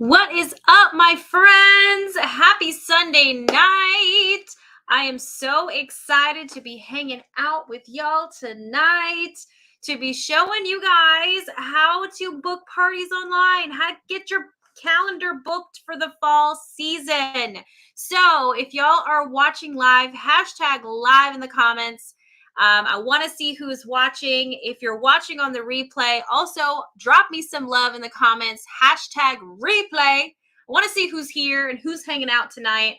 What is up, my friends? Happy Sunday night. I am so excited to be hanging out with y'all tonight, to be showing you guys how to book parties online, how to get your calendar booked for the fall season. So if y'all are watching live, hashtag live in the comments. I want to see who's watching. If you're watching on the replay, also drop me some love in the comments. Hashtag replay. I want to see who's here and who's hanging out tonight.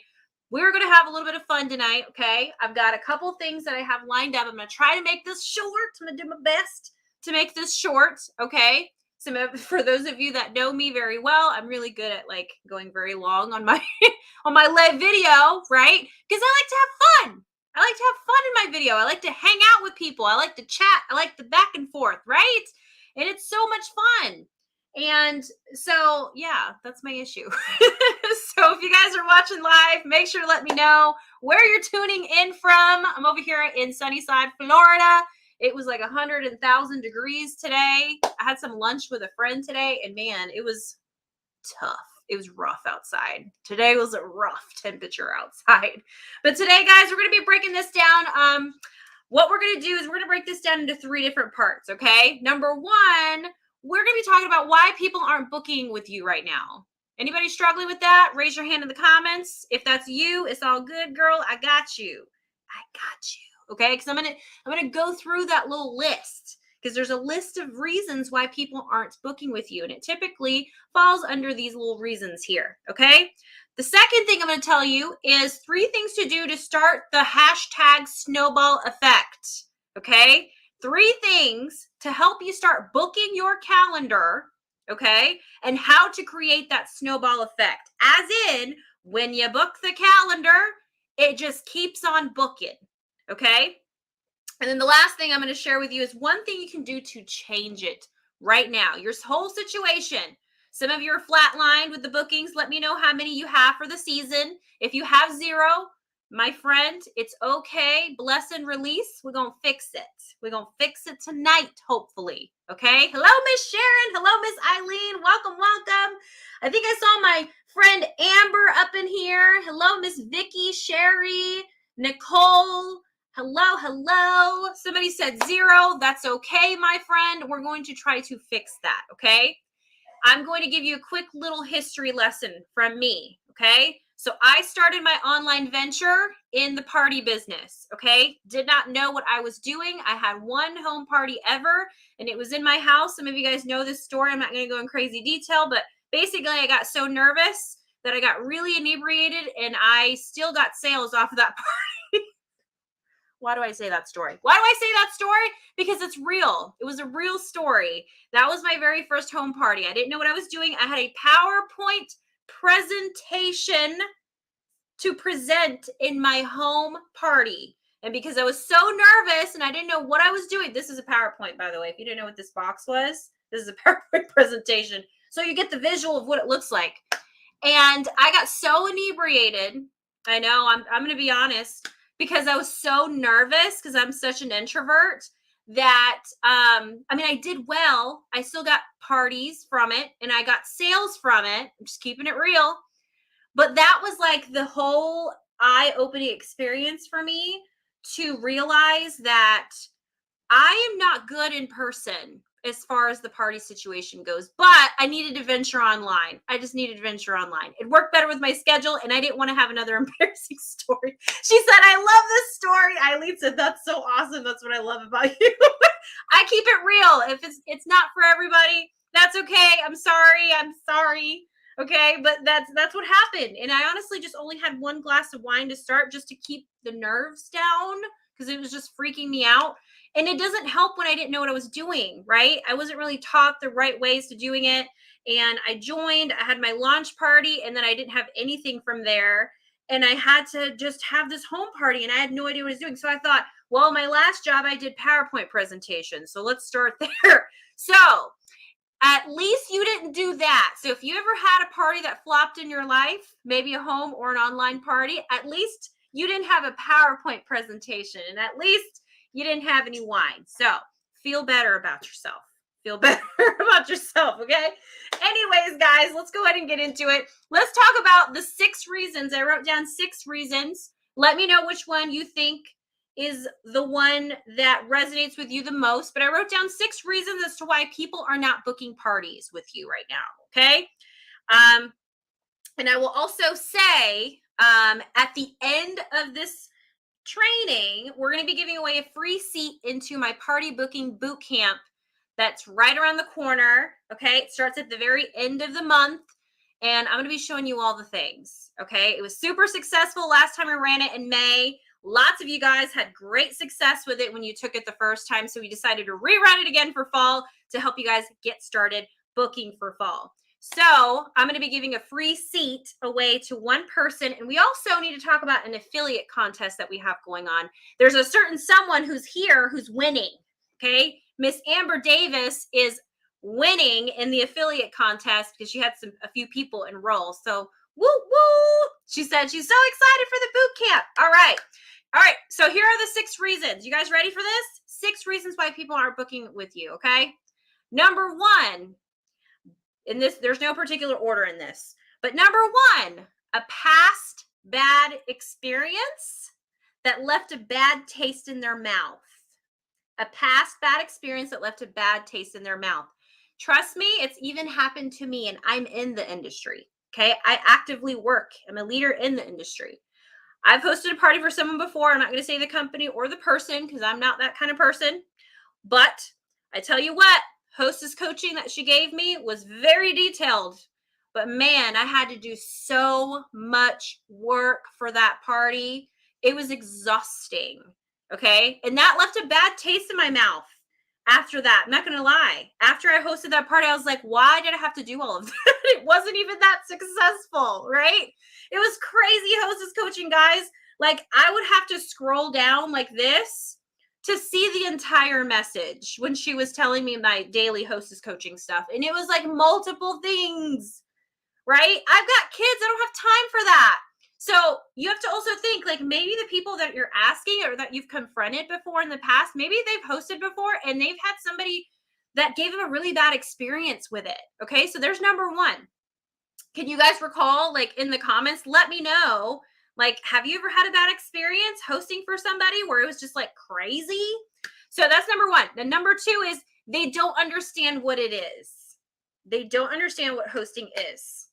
We're going to have a little bit of fun tonight, okay? I've got a couple things that I have lined up. I'm going to try to make this short. I'm going to do my best to make this short, okay? So for those of you that know me very well, I'm really good at like going very long on my on my live video, right? Because I like to have fun. I like to have fun in my video. I like to hang out with people. I like to chat. I like the back and forth, right? And it's so much fun. And so, yeah, that's my issue. So if you guys are watching live, make sure to let me know where you're tuning in from. I'm over here in Sunnyside, Florida. It was like 100,000 degrees today. I had some lunch with a friend today, and man, it was tough. It was rough outside. Today was a rough temperature outside. But today, guys, we're going to be breaking this down. What we're going to do is we're going to break this down into 3 different parts, okay? Number 1, we're going to be talking about why people aren't booking with you right now. Anybody struggling with that? Raise your hand in the comments. If that's you, it's all good, girl. I got you. I got you, okay? Because I'm going to go through that little list, because there's a list of reasons why people aren't booking with you, and it typically falls under these little reasons here, okay? The second thing I'm going to tell you is 3 things to do to start the hashtag snowball effect, okay? 3 things to help you start booking your calendar, okay? And how to create that snowball effect. As in, when you book the calendar, it just keeps on booking, okay? And then the last thing I'm going to share with you is one thing you can do to change it right now. Your whole situation. Some of you are flatlined with the bookings. Let me know how many you have for the season. If you have 0, my friend, it's okay. Bless and release. We're going to fix it. We're going to fix it tonight, hopefully. Okay? Hello, Miss Sharon. Hello, Miss Eileen. Welcome, welcome. I think I saw my friend Amber up in here. Hello, Miss Vicky, Sherry, Nicole. Hello, hello. Somebody said 0. That's okay, my friend. We're going to try to fix that, okay? I'm going to give you a quick little history lesson from me, okay? So I started my online venture in the party business, okay? Did not know what I was doing. I had 1 home party ever, and it was in my house. Some of you guys know this story. I'm not going to go in crazy detail, but basically I got so nervous that I got really inebriated, and I still got sales off of that party. Why do I say that story? Why do I say that story? Because it's real. It was a real story. That was my very first home party. I didn't know what I was doing. I had a PowerPoint presentation to present in my home party. And because I was so nervous and I didn't know what I was doing, this is a PowerPoint, by the way. If you didn't know what this box was, this is a PowerPoint presentation. So you get the visual of what it looks like. And I got so inebriated. I know, I'm going to be honest, because I was so nervous because I'm such an introvert that, I did well. I still got parties from it and I got sales from it. I'm just keeping it real. But that was like the whole eye-opening experience for me to realize that I am not good in person as far as the party situation goes, but I needed to venture online. I just needed to venture online. It worked better with my schedule, and I didn't want to have another embarrassing story. She said, I love this story. Eileen said, that's so awesome. That's what I love about you. I keep it real. If it's not for everybody, that's okay. I'm sorry. Okay, but that's what happened. And I honestly just only had 1 glass of wine to start just to keep the nerves down because it was just freaking me out. And it doesn't help when I didn't know what I was doing, right? I wasn't really taught the right ways to doing it. And I joined, I had my launch party, and then I didn't have anything from there. And I had to just have this home party, and I had no idea what I was doing. So I thought, well, my last job, I did PowerPoint presentations. So let's start there. So at least you didn't do that. So if you ever had a party that flopped in your life, maybe a home or an online party, at least you didn't have a PowerPoint presentation. And at least you didn't have any wine. So feel better about yourself. feel better about yourself, okay? Anyways, guys, let's go ahead and get into it. Let's talk about the 6 reasons. I wrote down 6 reasons. Let me know which one you think is the one that resonates with you the most. But I wrote down 6 reasons as to why people are not booking parties with you right now, okay? And I will also say at the end of this training, we're going to be giving away a free seat into my party booking boot camp that's right around the corner. Okay. It starts at the very end of the month, and I'm going to be showing you all the things. Okay. It was super successful last time I ran it in May. Lots of you guys had great success with it when you took it the first time. So we decided to rerun it again for fall to help you guys get started booking for fall. So I'm going to be giving a free seat away to one person. And we also need to talk about an affiliate contest that we have going on. There's a certain someone who's here who's winning. Okay. Miss Amber Davis is winning in the affiliate contest because she had a few people enroll. So woo woo. She said she's so excited for the boot camp. All right. All right. So here are the 6 reasons. You guys ready for this? 6 reasons why people aren't booking with you. Okay. Number 1. In this, there's no particular order in this, but number 1, a past bad experience that left a bad taste in their mouth. A past bad experience that left a bad taste in their mouth. Trust me, it's even happened to me, and I'm in the industry. Okay. I actively work. I'm a leader in the industry. I've hosted a party for someone before. I'm not going to say the company or the person because I'm not that kind of person, but I tell you what, hostess coaching that she gave me was very detailed, but man, I had to do so much work for that party. It was exhausting. Okay. And that left a bad taste in my mouth after that. I'm not going to lie. After I hosted that party, I was like, why did I have to do all of that? It wasn't even that successful, right? It was crazy hostess coaching, guys. Like I would have to scroll down like this to see the entire message when she was telling me my daily hostess coaching stuff. And it was like multiple things, right? I've got kids. I don't have time for that. So you have to also think like maybe the people that you're asking or that you've confronted before in the past, maybe they've hosted before and they've had somebody that gave them a really bad experience with it. Okay. So there's number 1. Can you guys recall, like in the comments, let me know, like, have you ever had a bad experience hosting for somebody where it was just like crazy? So that's number 1. The number 2 is they don't understand what it is. They don't understand what hosting is.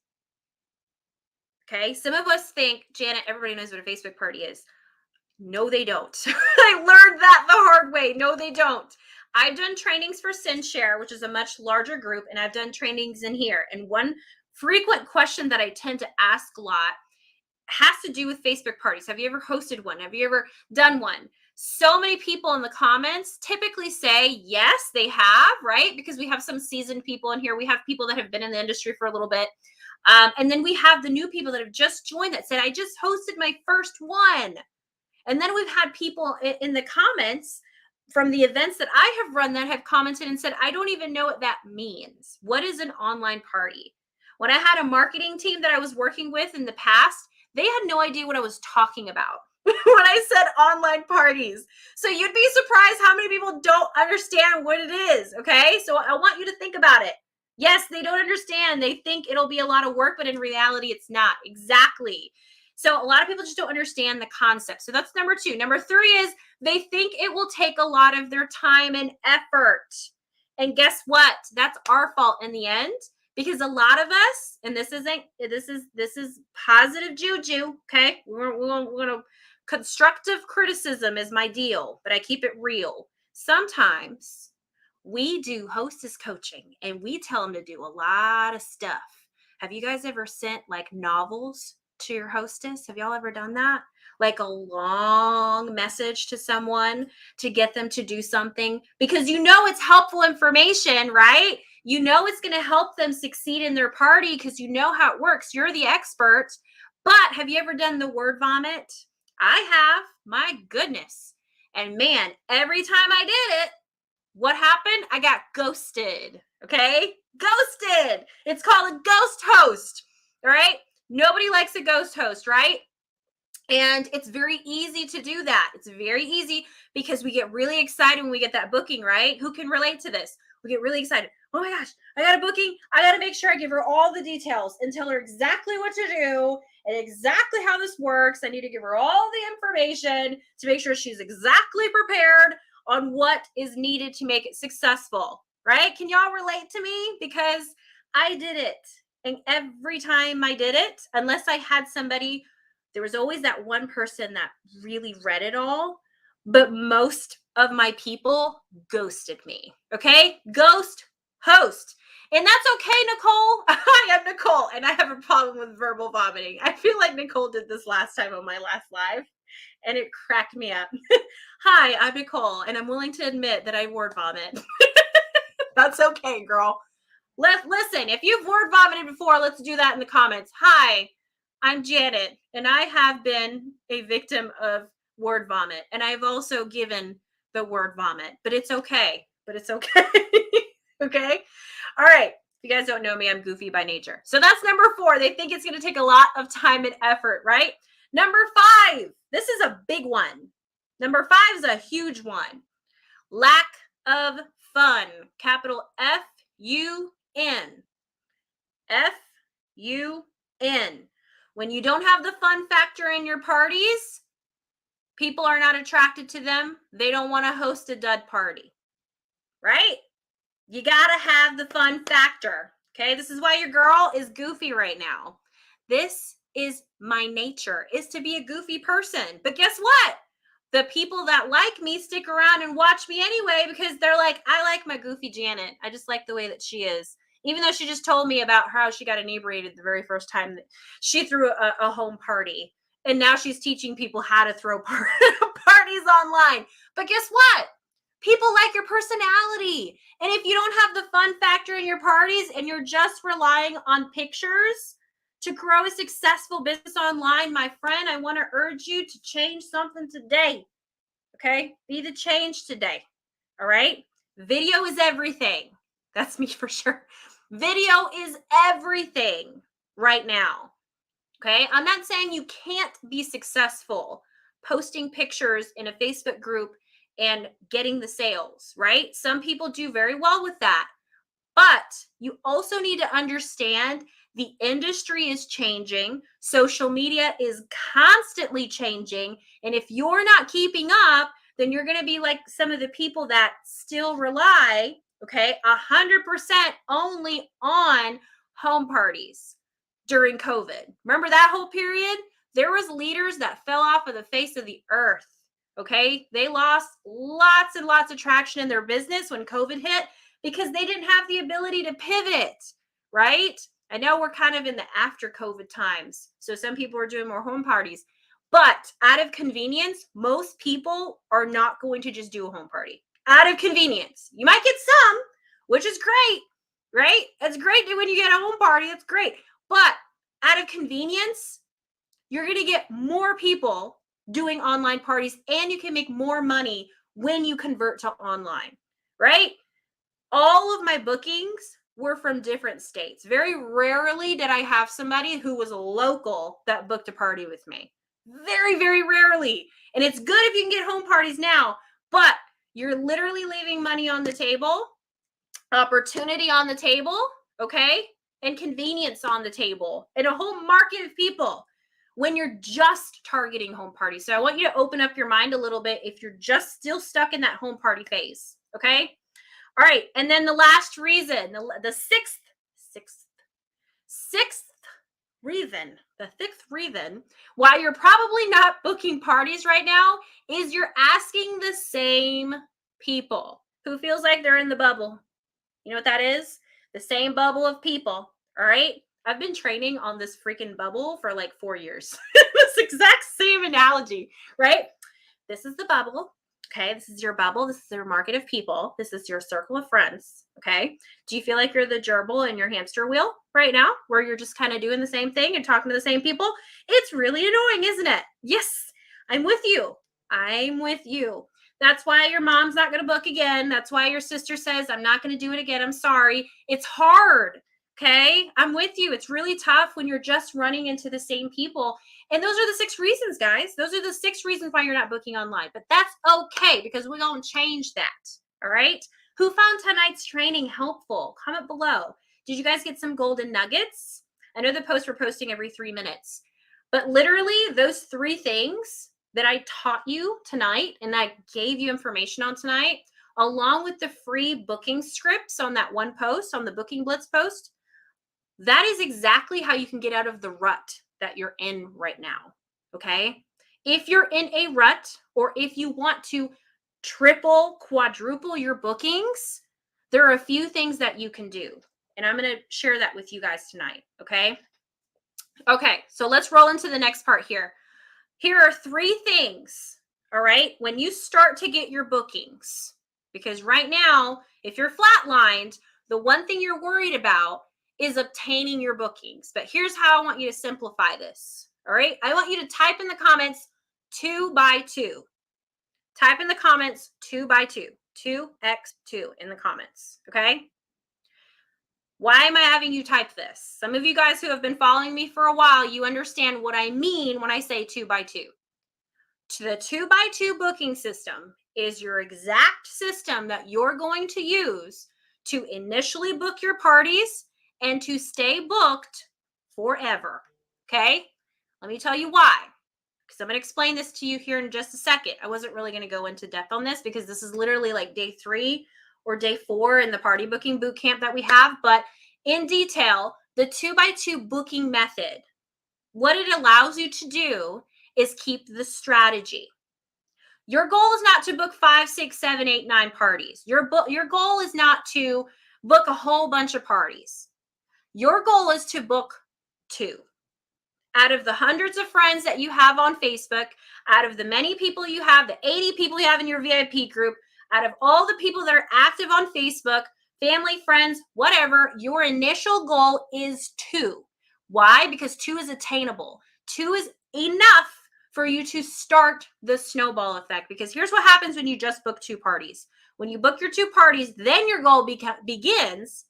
Okay. Some of us think, Janet, everybody knows what a Facebook party is. No, they don't. I learned that the hard way. No, they don't. I've done trainings for SendShare, which is a much larger group, and I've done trainings in here. And one frequent question that I tend to ask a lot has to do with Facebook parties. Have you ever hosted one? Have you ever done one? So many people in the comments typically say, yes, they have, right? Because we have some seasoned people in here. We have people that have been in the industry for a little bit. And then we have the new people that have just joined that said, I just hosted my first one. And then we've had people in the comments from the events that I have run that have commented and said, I don't even know what that means. What is an online party? When I had a marketing team that I was working with in the past, they had no idea what I was talking about when I said online parties. So you'd be surprised how many people don't understand what it is. Okay. So I want you to think about it. Yes, they don't understand. They think it'll be a lot of work, but in reality, it's not. Exactly. So a lot of people just don't understand the concept. So that's number 2. Number 3 is they think it will take a lot of their time and effort. And guess what? That's our fault in the end, because a lot of us, and this is positive juju. Okay. We're going to constructive criticism is my deal, but I keep it real. Sometimes we do hostess coaching and we tell them to do a lot of stuff. Have you guys ever sent like novels to your hostess? Have y'all ever done that? Like a long message to someone to get them to do something because you know it's helpful information, right? You know it's going to help them succeed in their party because you know how it works. You're the expert. But have you ever done the word vomit? I have. My goodness. And man, every time I did it, what happened? I got ghosted. Okay? Ghosted. It's called a ghost host. All right? Nobody likes a ghost host, right? And it's very easy to do that. It's very easy because we get really excited when we get that booking, right? Who can relate to this? We get really excited. Oh my gosh, I got a booking. I got to make sure I give her all the details and tell her exactly what to do and exactly how this works. I need to give her all the information to make sure she's exactly prepared on what is needed to make it successful, right? Can y'all relate to me? Because I did it. And every time I did it, unless I had somebody, there was always that one person that really read it all. But most of my people ghosted me. Okay? Ghost host. And that's okay, Nicole. I am Nicole, and I have a problem with verbal vomiting. I feel like Nicole did this last time on my last live, and it cracked me up. Hi, I'm Nicole, and I'm willing to admit that I word vomit. That's okay, girl. Listen, if you've word vomited before, let's do that in the comments. Hi, I'm Janet, and I have been a victim of word vomit, and I've also given the word vomit, but it's okay. Okay? All right. If you guys don't know me, I'm goofy by nature. So that's number 4. They think it's going to take a lot of time and effort, right? Number 5. This is a big one. Number 5 is a huge one. Lack of fun. Capital F-U-N. F-U-N. When you don't have the fun factor in your parties, people are not attracted to them. They don't want to host a dud party, right? You got to have the fun factor, okay? This is why your girl is goofy right now. This is my nature, is to be a goofy person. But guess what? The people that like me stick around and watch me anyway because they're like, I like my goofy Janet. I just like the way that she is. Even though she just told me about how she got inebriated the very first time that she threw a home party. And now she's teaching people how to throw parties online. But guess what? People like your personality. And if you don't have the fun factor in your parties and you're just relying on pictures to grow a successful business online, my friend, I want to urge you to change something today. Okay? Be the change today. All right? Video is everything. That's me for sure. Video is everything right now. Okay? I'm not saying you can't be successful posting pictures in a Facebook group and getting the sales, right? Some people do very well with that. But you also need to understand the industry is changing. Social media is constantly changing. And if you're not keeping up, then you're going to be like some of the people that still rely, okay, 100% only on home parties during COVID. Remember that whole period? There was leaders that fell off of the face of the earth. Okay. They lost lots and lots of traction in their business when COVID hit because they didn't have the ability to pivot, right? I know we're kind of in the after COVID times. So some people are doing more home parties, but out of convenience, most people are not going to just do a home party out of convenience. You might get some, which is great, right? It's great when you get a home party. It's great. But out of convenience, you're going to get more people doing online parties and you can make more money when you convert to online, right? All of my bookings were from different states. Very rarely did I have somebody who was a local that booked a party with me. Very, very rarely. And it's good if you can get home parties now, but you're literally leaving money on the table, opportunity on the table, okay? And convenience on the table, and a whole market of people when you're just targeting home parties. So I want you to open up your mind a little bit if you're just still stuck in that home party phase, okay? All right, and then the last reason, the sixth reason, the 6th reason why you're probably not booking parties right now is you're asking the same people who feels like they're in the bubble. You know what that is? The same bubble of people, all right? I've been training on this freaking bubble for like 4 years. This exact same analogy, right? This is the bubble. Okay, this is your bubble. This is your market of people. This is your circle of friends. Okay, do you feel like you're the gerbil in your hamster wheel right now, where you're just kind of doing the same thing and talking to the same people? It's really annoying, isn't it? Yes, I'm with you. I'm with you. That's why your mom's not going to book again. That's why your sister says, I'm not going to do it again. I'm sorry. It's hard. Okay, I'm with you. It's really tough when you're just running into the same people. And those are the 6 reasons, guys. Those are the 6 reasons why you're not booking online. But that's okay because we're going to change that. All right. Who found tonight's training helpful? Comment below. Did you guys get some golden nuggets? I know the posts we're posting every 3 minutes, but literally those 3 things that I taught you tonight and I gave you information on tonight, along with the free booking scripts on that one post, on the Booking Blitz post, that is exactly how you can get out of the rut that you're in right now, okay? If you're in a rut, or if you want to triple, quadruple your bookings, there are a few things that you can do. And I'm going to share that with you guys tonight, okay? Okay, so let's roll into the next part here. Here are 3 things, all right, when you start to get your bookings. Because right now, if you're flatlined, the one thing you're worried about is obtaining your bookings. But here's how I want you to simplify this, all right? I want you to type in the comments 2 by 2. Type in the comments 2 by 2, 2x2 in the comments, okay? Why am I having you type this? Some of you guys who have been following me for a while, you understand what I mean when I say 2 by 2. The 2 by 2 booking system is your exact system that you're going to use to initially book your parties and to stay booked forever, okay? Let me tell you why. Because I'm going to explain this to you here in just a second. I wasn't really going to go into depth on this because this is literally like day 3 or day 4 in the party booking boot camp that we have. But in detail, the 2 by 2 booking method, what it allows you to do is keep the strategy. Your goal is not to book 5, 6, 7, 8, 9 parties. Your goal is not to book a whole bunch of parties. Your goal is to book 2. Out of the hundreds of friends that you have on Facebook, out of the many people you have, the 80 people you have in your VIP group, out of all the people that are active on Facebook, family, friends, whatever, your initial goal is 2. Why? Because 2 is attainable. 2 is enough for you to start the snowball effect. Because here's what happens when you just book 2 parties. When you book your 2 parties, then your goal begins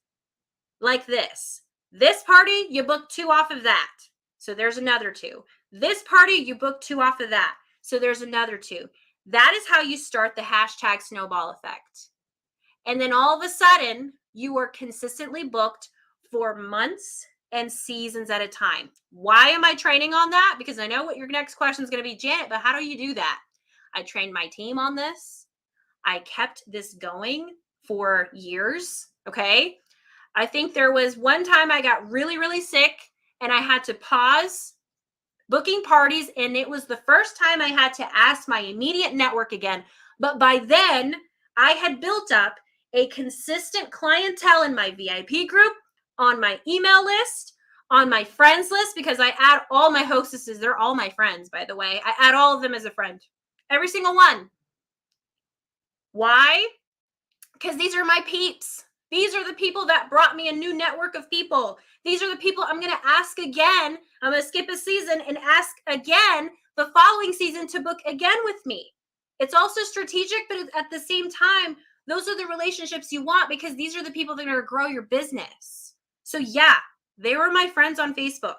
like this. This party, you book 2 off of that. So there's another 2. This party, you book 2 off of that. So there's another 2. That is how you start the hashtag snowball effect. And then all of a sudden, you are consistently booked for months and seasons at a time. Why am I training on that? Because I know what your next question is going to be, Janet, but how do you do that? I trained my team on this. I kept this going for years, okay? I think there was one time I got really, really sick and I had to pause booking parties, and it was the first time I had to ask my immediate network again. But by then, I had built up a consistent clientele in my VIP group, on my email list, on my friends list, because I add all my hostesses. They're all my friends, by the way. I add all of them as a friend. Every single one. Why? Because these are my peeps. These are the people that brought me a new network of people. These are the people I'm going to ask again. I'm going to skip a season and ask again the following season to book again with me. It's also strategic, but at the same time, those are the relationships you want because these are the people that are going to grow your business. So yeah, they were my friends on Facebook.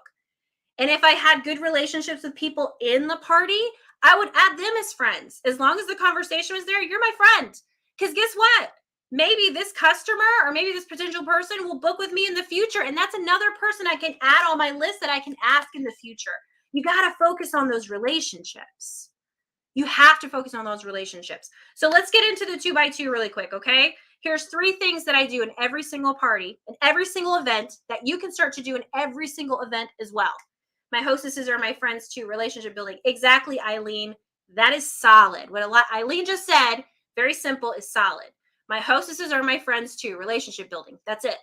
And if I had good relationships with people in the party, I would add them as friends. As long as the conversation was there, you're my friend. Because guess what? Maybe this customer or maybe this potential person will book with me in the future. And that's another person I can add on my list that I can ask in the future. You got to focus on those relationships. You have to focus on those relationships. So let's get into the 2 by 2 really quick, okay? Here's 3 things that I do in every single party, in every single event that you can start to do in every single event as well. My hostesses are my friends too, relationship building. Exactly, Eileen. That is solid. What Eileen just said, very simple, is solid. My hostesses are my friends too, relationship building. That's it.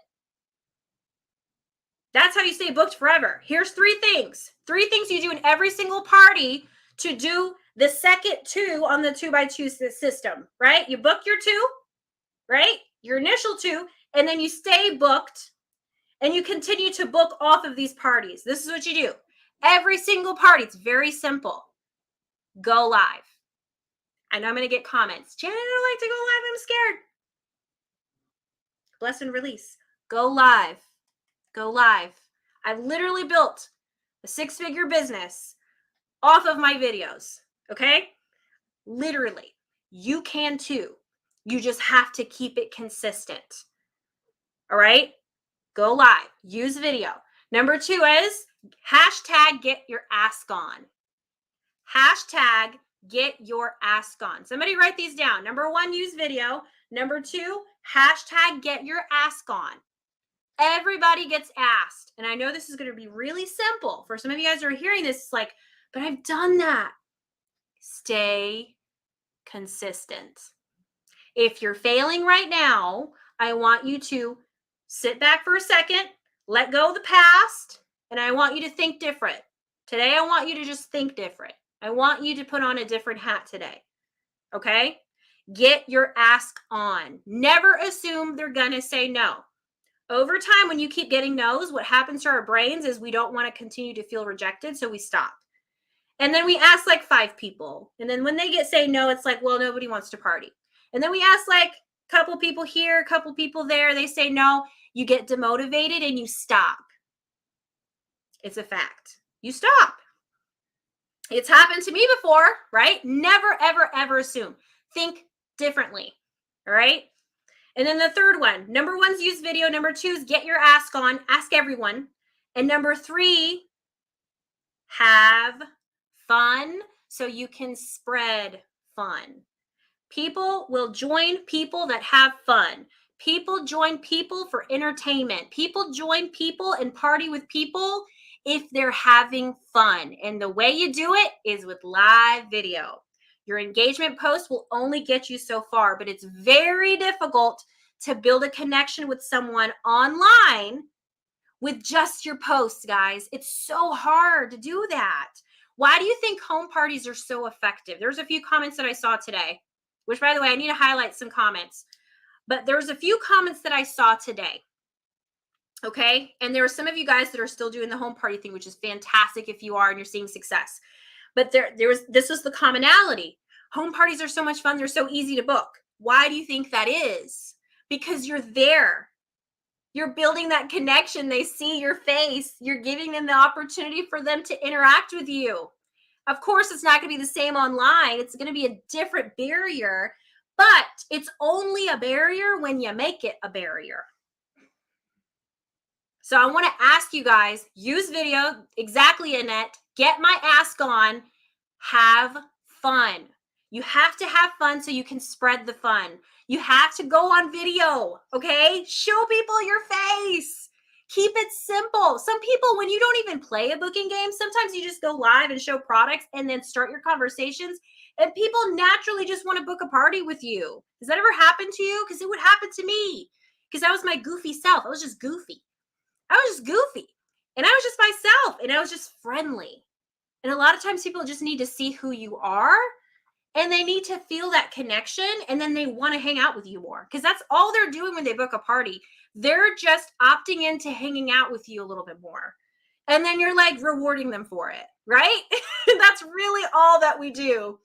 That's how you stay booked forever. Here's 3 things. 3 things you do in every single party to do the second 2 on the 2 by 2 system, right? You book your 2, right? Your initial 2, and then you stay booked and you continue to book off of these parties. This is what you do. Every single party. It's very simple. Go live. I know I'm going to get comments. Janet, I don't like to go live. I'm scared. Bless and release. Go live. Go live. I've literally built a 6-figure business off of my videos. Okay? Literally. You can too. You just have to keep it consistent. All right? Go live. Use video. Number 2 is hashtag get your ask on. Hashtag get your ask on. Somebody write these down. Number 1, use video. Number 2, hashtag get your ask on. Everybody gets asked. And I know this is going to be really simple. For some of you guys who are hearing this, it's like, but I've done that. Stay consistent. If you're failing right now, I want you to sit back for a second, let go of the past, and I want you to think different. Today, I want you to just think different. I want you to put on a different hat today. Okay? Get your ask on. Never assume they're going to say no. Over time, when you keep getting no's, what happens to our brains is we don't want to continue to feel rejected, so we stop. And then we ask like 5 people. And then when they say no, it's like, well, nobody wants to party. And then we ask like a couple people here, a couple people there. They say no. You get demotivated and you stop. It's a fact. You stop. It's happened to me before, right? Never, ever, ever assume. Think differently, all right? And then the third one, number 1 is use video. Number 2 is get your ask on. Ask everyone. And number 3, have fun so you can spread fun. People will join people that have fun. People join people for entertainment. People join people and party with people if they're having fun. And the way you do it is with live video. Your engagement post will only get you so far, but it's very difficult to build a connection with someone online with just your posts, guys. It's so hard to do that. Why do you think home parties are so effective? There's a few comments that I saw today, which, by the way, I need to highlight some comments. But there's a few comments that I saw today. Okay? And there are some of you guys that are still doing the home party thing, which is fantastic if you are and you're seeing success. But this was the commonality. Home parties are so much fun. They're so easy to book. Why do you think that is? Because you're there. You're building that connection. They see your face. You're giving them the opportunity for them to interact with you. Of course, it's not going to be the same online. It's going to be a different barrier, but it's only a barrier when you make it a barrier. So I want to ask you guys, use video, exactly, Annette, get my ask on, have fun. You have to have fun so you can spread the fun. You have to go on video, okay? Show people your face. Keep it simple. Some people, when you don't even play a booking game, sometimes you just go live and show products and then start your conversations, and people naturally just want to book a party with you. Has that ever happened to you? Because it would happen to me, because I was my goofy self. I was just goofy. And I was just myself, and I was just friendly. And a lot of times people just need to see who you are, and they need to feel that connection, and then they want to hang out with you more, because that's all they're doing when they book a party. They're just opting into hanging out with you a little bit more. And then you're like rewarding them for it, right? That's really all that we do,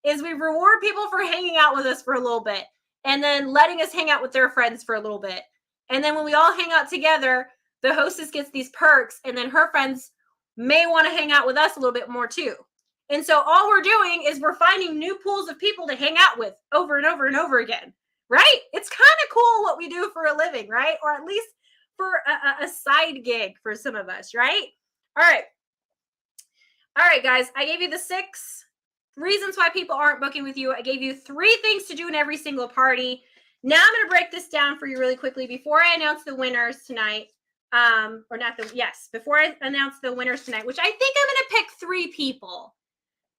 is we reward people for hanging out with us for a little bit, and then letting us hang out with their friends for a little bit. And then when we all hang out together, the hostess gets these perks, and then her friends may want to hang out with us a little bit more too. And so all we're doing is we're finding new pools of people to hang out with over and over and over again, right? It's kind of cool what we do for a living, right? Or at least for a side gig for some of us, right? All right, guys, I gave you the 6 reasons why people aren't booking with you. I gave you 3 things to do in every single party. Now I'm going to break this down for you really quickly before I announce the winners tonight. Before I announce the winners tonight, which I think I'm going to pick 3 people.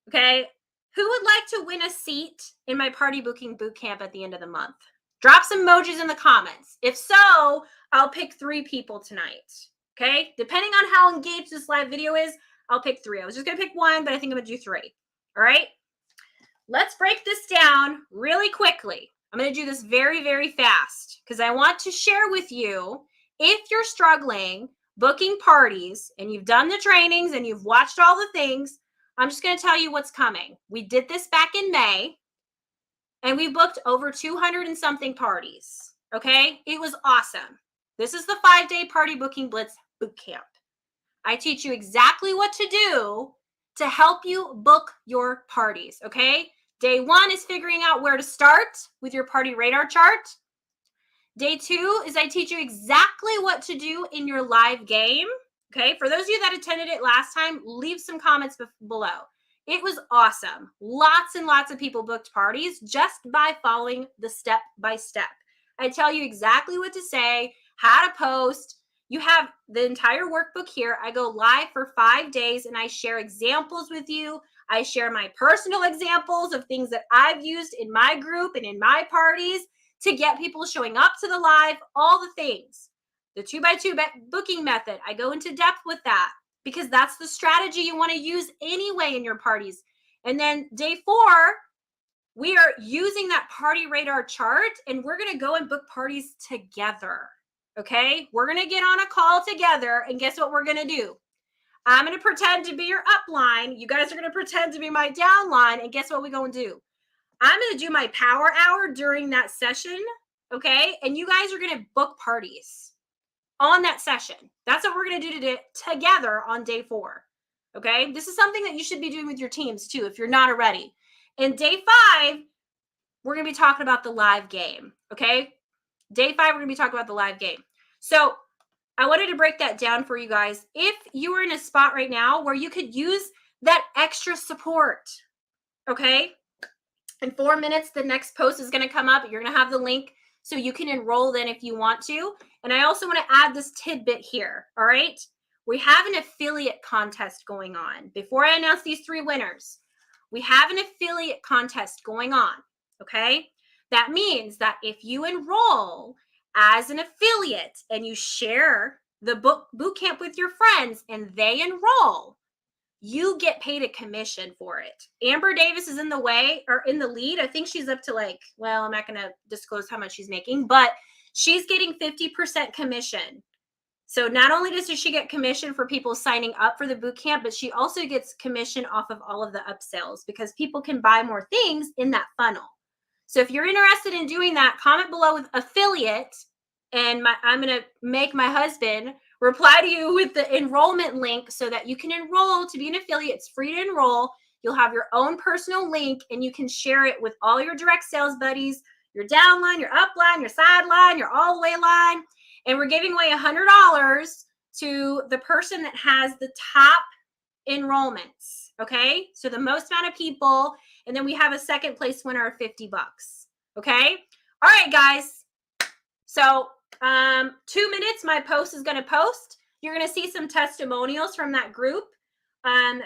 Okay. Who would like to win a seat in my party booking boot camp at the end of the month? Drop some emojis in the comments. If so, I'll pick 3 people tonight. Okay. Depending on how engaged this live video is, I'll pick 3. I was just going to pick 1, but I think I'm going to do 3. All right. Let's break this down really quickly. I'm going to do this very, very fast because I want to share with you, if you're struggling booking parties and you've done the trainings and you've watched all the things, I'm just going to tell you what's coming. We did this back in May, and we booked over 200 and something parties. Okay. It was awesome. This is the 5-day party booking Blitz boot camp. I teach you exactly what to do to help you book your parties. Okay. Day 1 is figuring out where to start with your party radar chart. Day 2 is I teach you exactly what to do in your live game. Okay, for those of you that attended it last time, leave some comments below. It was awesome. Lots and lots of people booked parties just by following the step by step. I tell you exactly what to say, how to post. You have the entire workbook here. I go live for 5 days and I share examples with you. I share my personal examples of things that I've used in my group and in my parties to get people showing up to the live, all the things. The 2x2 booking method, I go into depth with that because that's the strategy you want to use anyway in your parties. And then day 4, we are using that party radar chart and we're going to go and book parties together. Okay, we're going to get on a call together and guess what we're going to do? I'm going to pretend to be your upline. You guys are going to pretend to be my downline. And guess what we're going to do? I'm going to do my power hour during that session. Okay, and you guys are going to book parties on that session. That's what we're going to do today together on day 4. Okay, this is something that you should be doing with your teams too if you're not already. And day 5, we're going to be talking about the live game. Okay, day 5, we're going to be talking about the live game. So I wanted to break that down for you guys. If you are in a spot right now where you could use that extra support, okay, in 4 minutes, the next post is going to come up. You're going to have the link so you can enroll then if you want to. And I also want to add this tidbit here, all right? We have an affiliate contest going on. Before I announce these 3 winners, we have an affiliate contest going on, okay? That means that if you enroll as an affiliate and you share the boot camp with your friends and they enroll, you get paid a commission for it. Amber Davis is in the lead. I think she's up to I'm not going to disclose how much she's making, but she's getting 50% commission. So not only does she get commission for people signing up for the boot camp, but she also gets commission off of all of the upsells because people can buy more things in that funnel. So if you're interested in doing that, comment below with affiliate, and I'm going to make my husband reply to you with the enrollment link so that you can enroll to be an affiliate. It's free to enroll. You'll have your own personal link and you can share it with all your direct sales buddies, your downline, your upline, your sideline, your all the way line. And we're giving away $100 to the person that has the top enrollments. Okay, so the most amount of people, and then we have a second place winner of $50. Okay, all right, guys. So 2 minutes, my post is going to post. You're going to see some testimonials from that group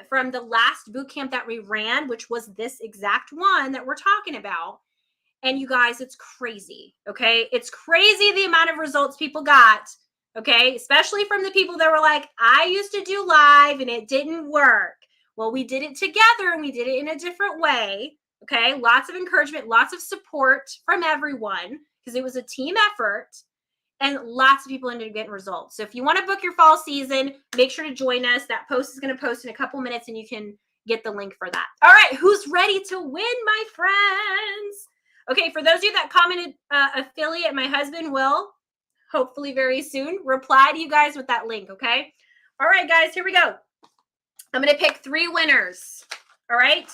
from the last boot camp that we ran, which was this exact one that we're talking about. And you guys, it's crazy. Okay, it's crazy the amount of results people got. Okay, especially from the people that were like, I used to do live and it didn't work. Well, we did it together and we did it in a different way. Okay, lots of encouragement, lots of support from everyone because it was a team effort and lots of people ended up getting results. So if you want to book your fall season, make sure to join us. That post is going to post in a couple minutes and you can get the link for that. All right, who's ready to win, my friends? Okay, for those of you that commented affiliate, my husband will hopefully very soon reply to you guys with that link, okay? All right, guys, here we go. I'm going to pick 3 winners, all right?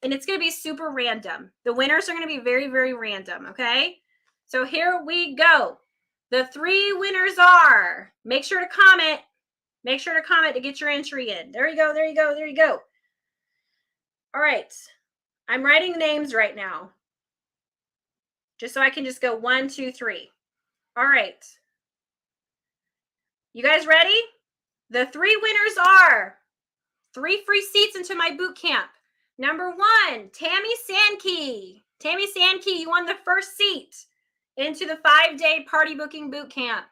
And it's going to be super random. The winners are going to be very, very random, okay? So here we go. The 3 winners are, make sure to comment. Make sure to comment to get your entry in. There you go, there you go, there you go. All right. I'm writing names right now. Just so I can just go 1, 2, 3. All right. You guys ready? The 3 winners are 3 free seats into my boot camp. Number 1, Tammy Sankey. Tammy Sankey, you won the first seat into the 5-day party booking boot camp.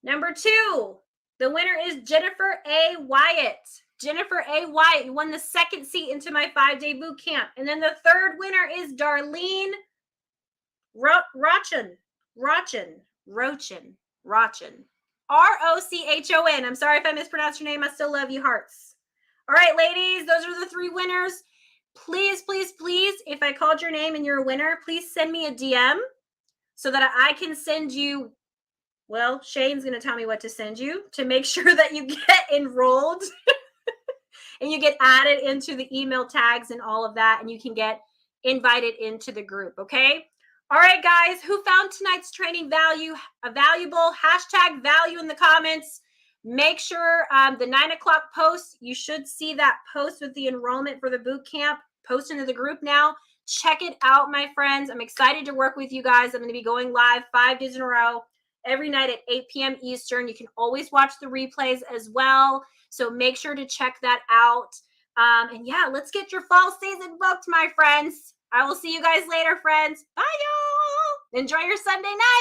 Number 2, the winner is Jennifer A. Wyatt. Jennifer A. Wyatt, you won the second seat into my 5-day boot camp. And then the 3rd winner is Darlene Rochen. R-O-C-H-O-N. I'm sorry if I mispronounced your name. I still love you, hearts. All right, ladies, those are the 3 winners. Please, please, please, if I called your name and you're a winner, please send me a DM so that I can send you, well, Shane's going to tell me what to send you to make sure that you get enrolled and you get added into the email tags and all of that, and you can get invited into the group. Okay. All right, guys, who found tonight's training valuable? Hashtag value in the comments. Make sure the 9 o'clock post, you should see that post with the enrollment for the boot camp post into the group now. Check it out, my friends. I'm excited to work with you guys. I'm going to be going live 5 days in a row every night at 8 p.m. Eastern. You can always watch the replays as well. So make sure to check that out. And yeah, let's get your fall season booked, my friends. I will see you guys later, friends. Bye, y'all. Enjoy your Sunday night.